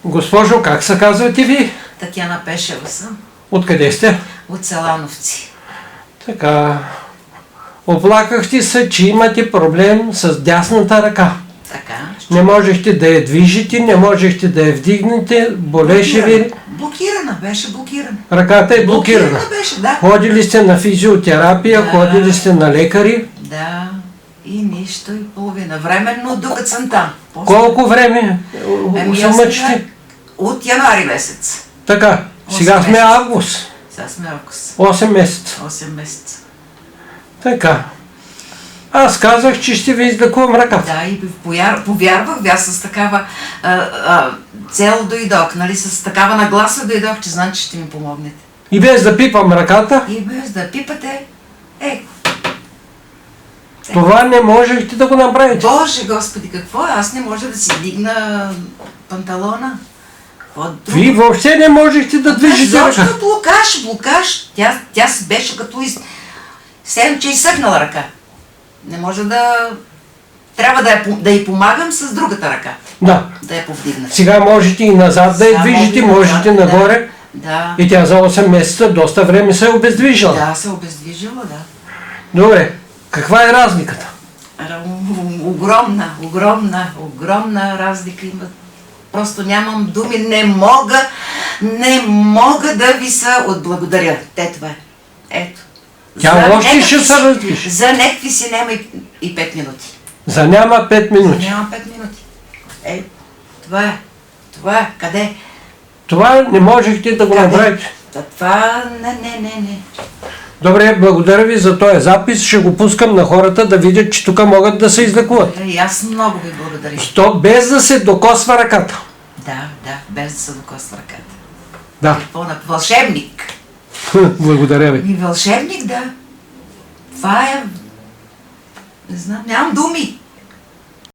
Госпожо, как се казвате ви? Татяна Пешева съм. Откъде сте? От Селановци. Така. Оплакахте се, че имате проблем с дясната ръка. Така. Не можехте да я движите, не можехте да я вдигнете, болеше ви. Блокирана, беше блокирана. Ръката е блокирана. Блокирана беше, да. Ходили сте на физиотерапия, Да. ходили сте на лекари. Да. И нищо и половина. Временно, докато съм там. После... Колко време се аз мъчите? сега от януари месец. Така, сега 8 сме месеца. август. Сега сме август. 8 месеца. 8 месеца. Така. Аз казах, че ще ви излекувам ръката. Да, и повярвах, аз с такава цел дойдох, нали, с такава нагласа дойдох, че знам, че ще ми помогнете. И без да пипам ръката, И без да пипате, това не можехте да го направите. Боже Господи, какво е? Аз не може да си дигна панталона. Какво друго? Вие въобще не можехте да движите ръка. Защо блокаж? Тя си беше като седем, че изсъхнала ръка. Не може да... Трябва да й помагам с другата ръка. Да. Да я повдигна. Сега можете и назад да я Сега движите, мога и можете назад, нагоре. Да. И тя за 8 месеца доста време се е обездвижила. Да, се обездвижила, да. Добре, каква е разликата? Огромна разлика има. Просто нямам думи, не мога да ви се отблагодаря. Това е. Ето. Тя За още ще някакви се си- раздвижи. За някакви си няма и 5 минути. За няма 5 минути. Няма 5 минути. Това е. Къде? Това не можехте да го Къде? направите. Това не. Добре, благодаря ви за този запис. Ще го пускам на хората да видят, че тук могат да се излекуват. И аз много ви благодаря. То без да се докосва ръката. Да, без да се докосва ръката. Да. Вълшебник. Благодаря ви. И вълшебник, да. Това е... Не знам, нямам думи.